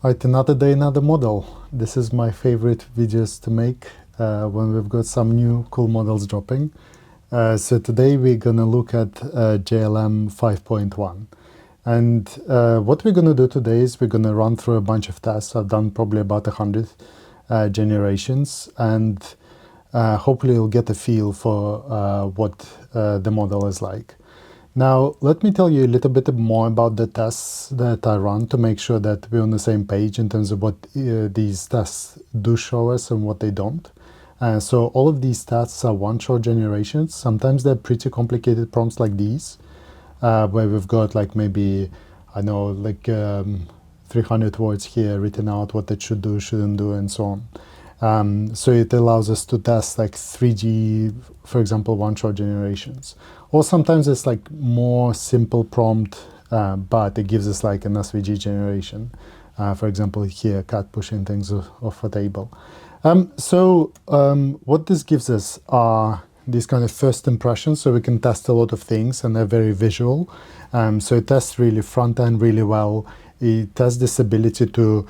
Right, another day, another model. This is my favorite videos to make when we've got some new cool models dropping. So today we're gonna look at GLM 5.1. And what we're gonna do today is we're gonna run through a bunch of tests. I've done probably about 100 generations, and hopefully you'll get a feel for what the model is like. Now, let me tell you a little bit more about the tests that I run to make sure that we're on the same page in terms of what these tests do show us and what they don't. So all of these tests are one-shot generations. Sometimes they're pretty complicated prompts like these, where we've got like maybe, I know, like 300 words here written out what it should do, shouldn't do, and so on. So it allows us to test like 3G, for example, one-shot generations. Or sometimes it's like more simple prompt, but it gives us like an SVG generation. For example, here, cat pushing things off a table. What this gives us are these kind of first impressions, so we can test a lot of things, and they're very visual. So it tests really front end really well. It tests this ability to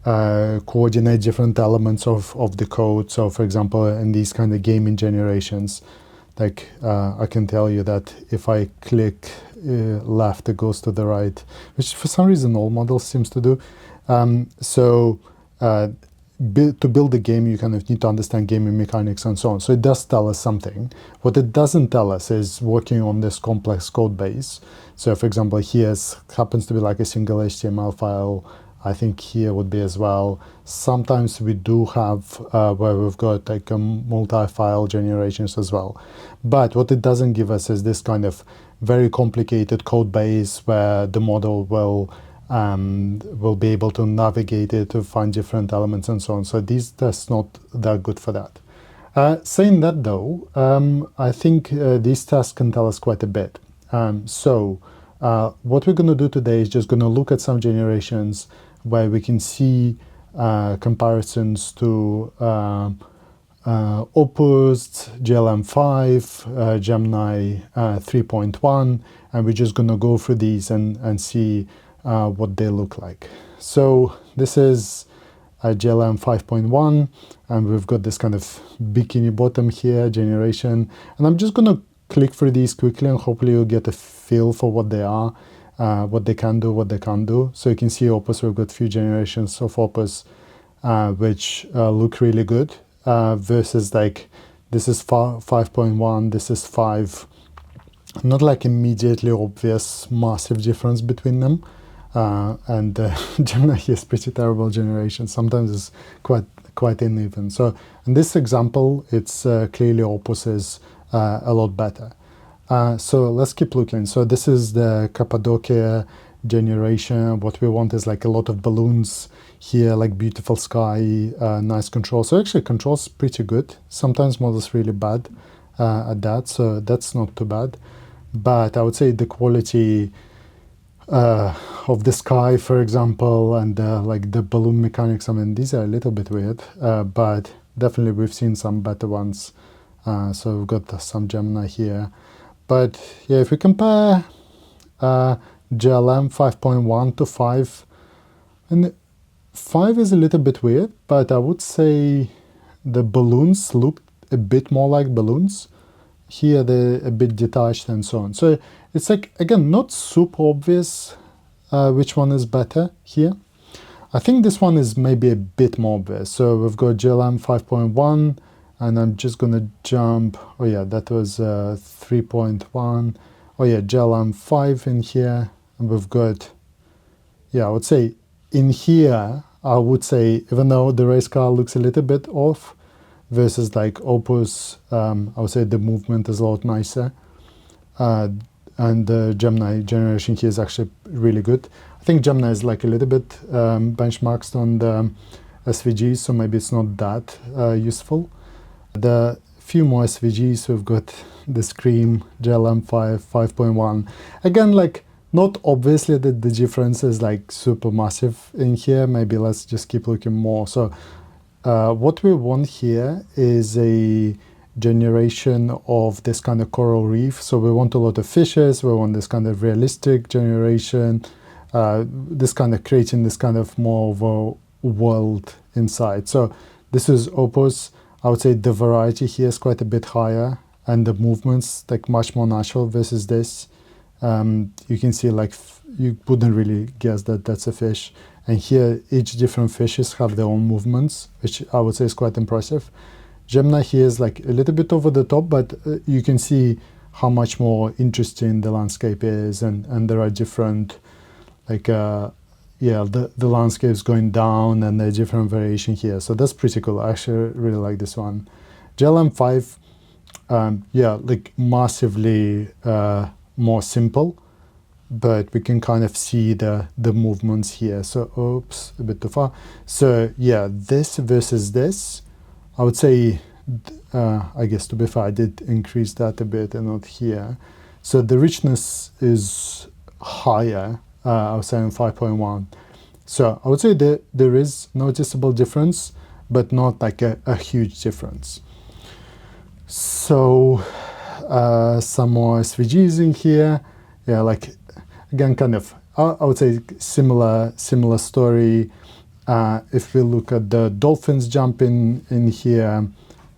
coordinate different elements of the code. So for example, in these kind of gaming generations, like I can tell you that if I click left, it goes to the right, which for some reason all models seems to do. To build a game, you kind of need to understand gaming mechanics and so on. So it does tell us something. What it doesn't tell us is working on this complex code base. So for example, here happens to be like a single HTML file. I think here would be as well. Sometimes we do have where we've got like a multi-file generations as well. But what it doesn't give us is this kind of very complicated code base where the model will be able to navigate it to find different elements and so on. So these tests not that good for that. Saying that though, I think these tests can tell us quite a bit. What we're going to do today is just going to look at some generations where we can see comparisons to Opus, GLM-5, Gemini 3.1, and we're just going to go through these and see what they look like. So this is GLM 5.1, and we've got this kind of Bikini Bottom here generation, and I'm just going to click through these quickly, and hopefully you'll get a feel for what they are, what they can do, what they can't do. So you can see Opus, we've got a few generations of Opus which look really good, versus like this is 5.1, this is 5. Not like immediately obvious massive difference between them. And Gemini here is pretty terrible generation. Sometimes it's quite uneven. So in this example, it's clearly Opus is a lot better. So let's keep looking. So this is the Cappadocia generation. What we want is like a lot of balloons here, like beautiful sky, nice control. So actually control's pretty good. Sometimes models really bad at that, so that's not too bad. But I would say the quality of the sky, for example, and like the balloon mechanics, I mean, these are a little bit weird, but definitely we've seen some better ones. So we've got some Gemini here. But yeah, if we compare GLM 5.1 to 5, and 5 is a little bit weird, but I would say the balloons look a bit more like balloons. Here they're a bit detached and so on. So it's like, again, not super obvious which one is better here. I think this one is maybe a bit more obvious. So we've got GLM 5.1, and I'm just going to jump. Oh yeah, that was 3.1. Oh yeah, GLM 5 in here. And we've got, yeah, I would say in here, I would say, even though the race car looks a little bit off, versus like Opus, I would say the movement is a lot nicer. And the Gemini generation here is actually really good. I think Gemini is like a little bit benchmarked on the SVGs, so maybe it's not that useful. The few more SVGs, we've got the Scream, GLM-5, 5.1. Again, like not obviously that the difference is like super massive in here. Maybe let's just keep looking more. So what we want here is a generation of this kind of coral reef. So we want a lot of fishes, we want this kind of realistic generation, this kind of creating this kind of more of a world inside. So this is Opus. I would say the variety here is quite a bit higher, and the movements like much more natural versus this. You can see like you wouldn't really guess that that's a fish. And here each different fishes have their own movements, which I would say is quite impressive. Gemini here is like a little bit over the top, but you can see how much more interesting the landscape is, and there are different like yeah, the landscape is going down and there's different variation here. So that's pretty cool. I actually really like this one. GLM-5, yeah, like massively more simple, but we can kind of see the movements here. So, oops, a bit too far. So yeah, this versus this, I would say, I guess to be fair, I did increase that a bit and not here. So the richness is higher, I was saying 5.1. So I would say that there is noticeable difference, but not like a huge difference. So some more SVGs in here. Yeah, like again, kind of, I would say similar story. If we look at the dolphins jumping in here,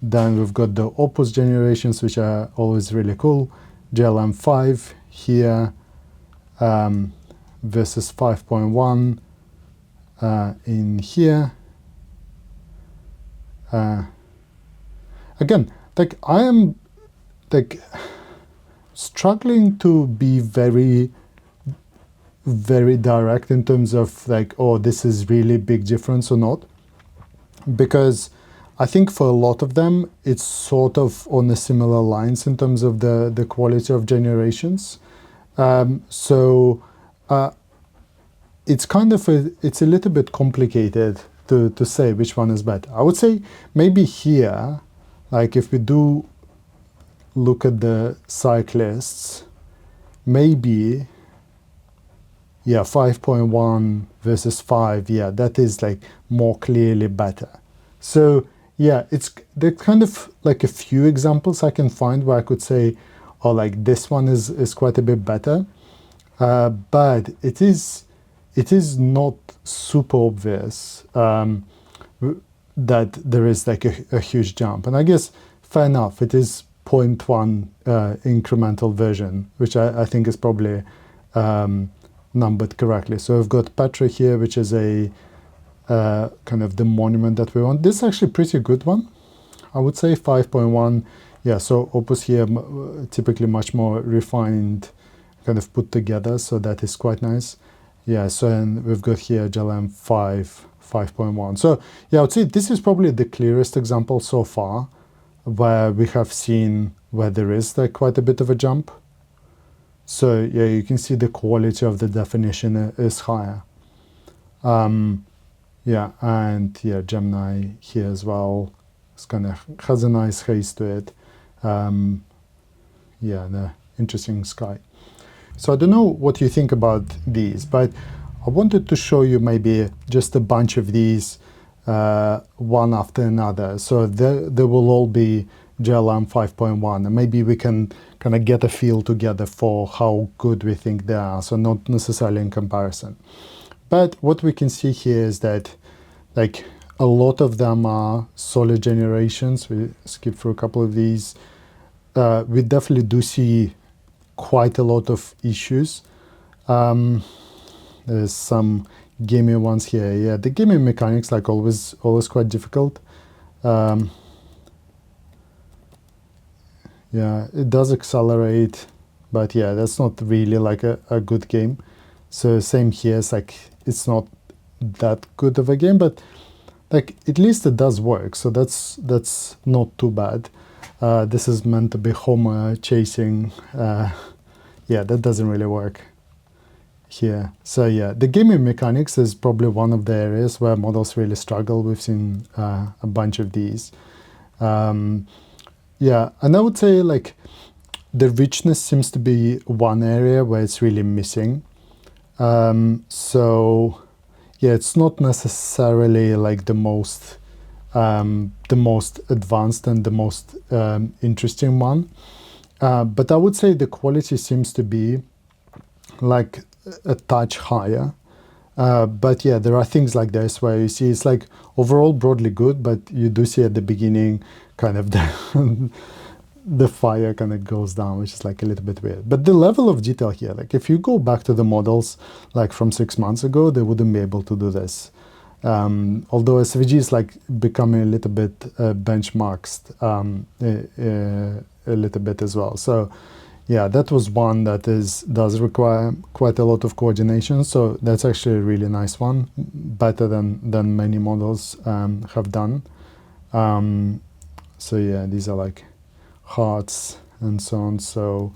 then we've got the Opus generations, which are always really cool. GLM-5 here versus 5.1 in here. Again, like I am like struggling to be very direct in terms of like, oh, this is really big difference or not, because I think for a lot of them it's sort of on the similar lines in terms of the quality of generations. So it's kind of it's a little bit complicated to say which one is better. I would say maybe here, like if we do look at the cyclists, maybe, yeah, 5.1 versus 5, yeah, that is like more clearly better. So yeah, there's kind of like a few examples I can find where I could say, oh, like this one is quite a bit better, but it is not super obvious that there is like a huge jump. And I guess fair enough, it is 0.1 incremental version, which I think is probably numbered correctly. So we've got Petra here, which is a kind of the monument that we want. This is actually a pretty good one, I would say. 5.1. Yeah, so Opus here typically much more refined, kind of put together, so that is quite nice. Yeah, so and we've got here GLM-5 5.1. So yeah, I would say this is probably the clearest example so far where we have seen where there is like quite a bit of a jump. So yeah, you can see the quality of the definition is higher. Yeah, and yeah, Gemini here as well. It's kind of has a nice haze to it. Yeah, the interesting sky. So I don't know what you think about these, but I wanted to show you maybe just a bunch of these one after another. So they will all be GLM 5.1, and maybe we can kind of get a feel together for how good we think they are, so not necessarily in comparison. But what we can see here is that like a lot of them are solid generations. We skip through a couple of these. We definitely do see quite a lot of issues. There's some gaming ones here. Yeah, the gaming mechanics, like always quite difficult. Yeah, it does accelerate, but yeah, that's not really like a good game. So same here, it's like it's not that good of a game, but like at least it does work, so that's not too bad. This is meant to be Homer chasing. Yeah, that doesn't really work here. So yeah, the gaming mechanics is probably one of the areas where models really struggle. We've seen a bunch of these. Yeah, and I would say like the richness seems to be one area where it's really missing. So yeah, it's not necessarily like the most advanced and the most interesting one, but I would say the quality seems to be like a touch higher. But yeah, there are things like this where you see it's like overall broadly good, but you do see at the beginning kind of the fire kind of goes down, which is like a little bit weird. But the level of detail here, like if you go back to the models like from 6 months ago, they wouldn't be able to do this. Although SVG is like becoming a little bit benchmarked a little bit as well. So yeah, that was one that does require quite a lot of coordination. So that's actually a really nice one, better than many models have done. So yeah, these are like hearts and so on. So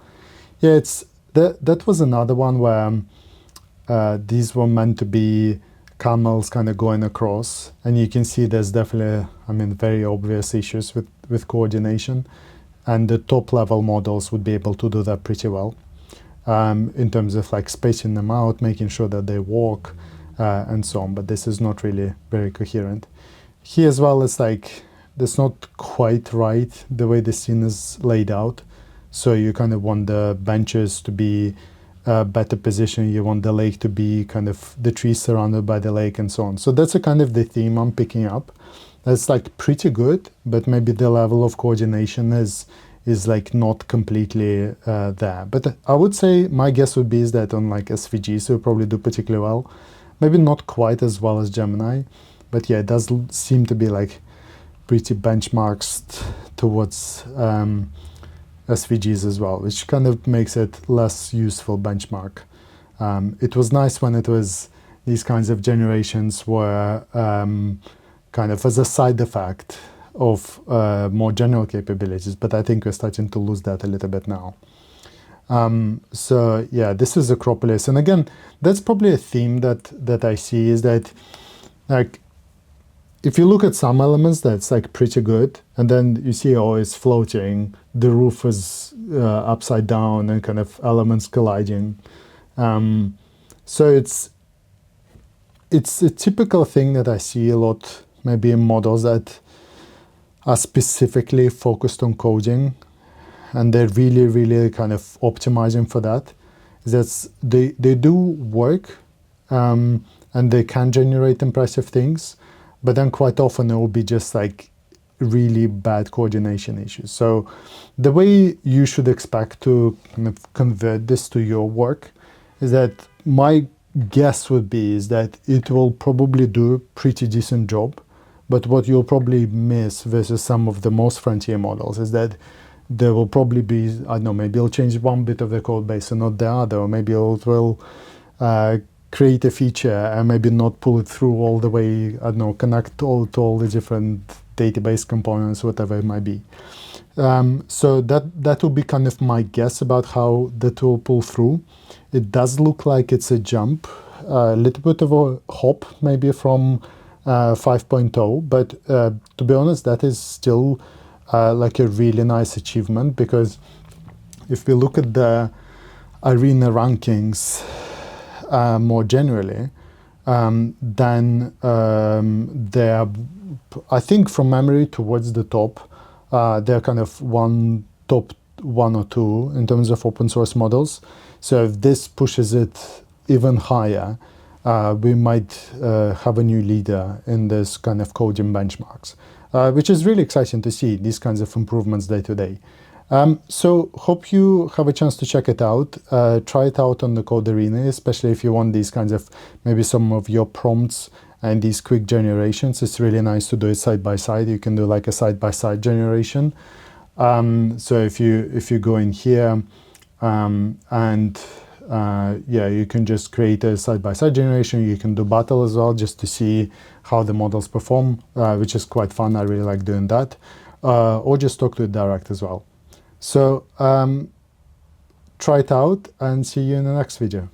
yeah, it's that was another one where these were meant to be camels kind of going across, and you can see there's definitely, I mean, very obvious issues with coordination. And the top level models would be able to do that pretty well in terms of like spacing them out, making sure that they walk and so on. But this is not really very coherent. Here as well, it's like that's not quite right the way the scene is laid out. So you kind of want the benches to be better position. You want the lake to be kind of the trees surrounded by the lake and so on. So that's a kind of the theme I'm picking up. That's like pretty good, but maybe the level of coordination is like not completely there. But I would say my guess would be is that on like SVGs will probably do particularly well. Maybe not quite as well as Gemini, but yeah, it does seem to be like pretty benchmarked towards SVGs as well, which kind of makes it less useful benchmark. It was nice when it was these kinds of generations were kind of as a side effect of more general capabilities, but I think we're starting to lose that a little bit now. So yeah, this is Acropolis, and again, that's probably a theme that I see is that like if you look at some elements, that's like pretty good, and then you see, oh, it's floating, the roof is upside down, and kind of elements colliding. So it's a typical thing that I see a lot, maybe in models that are specifically focused on coding, and they're really kind of optimizing for that. That's they do work, and they can generate impressive things. But then quite often it will be just like really bad coordination issues. So the way you should expect to kind of convert this to your work is that my guess would be is that it will probably do a pretty decent job. But what you'll probably miss versus some of the most frontier models is that there will probably be, I don't know, maybe it'll change one bit of the code base and not the other, or maybe it will create a feature and maybe not pull it through all the way, I don't know, connect all to all the different database components, whatever it might be. So that will be kind of my guess about how that will pull through. It does look like it's a jump, a little bit of a hop maybe from 5.0, but to be honest, that is still like a really nice achievement, because if we look at the arena rankings more generally, then they're, I think from memory, towards the top. They're kind of top one or two in terms of open source models. So if this pushes it even higher, we might have a new leader in this kind of coding benchmarks, which is really exciting to see these kinds of improvements day to day. So hope you have a chance to check it out. Try it out on the Code Arena, especially if you want these kinds of, maybe some of your prompts and these quick generations. It's really nice to do it side by side. You can do like a side by side generation. So if you go in here yeah, you can just create a side by side generation. You can do battle as well, just to see how the models perform, which is quite fun. I really like doing that. Or just talk to it direct as well. So try it out and see you in the next video.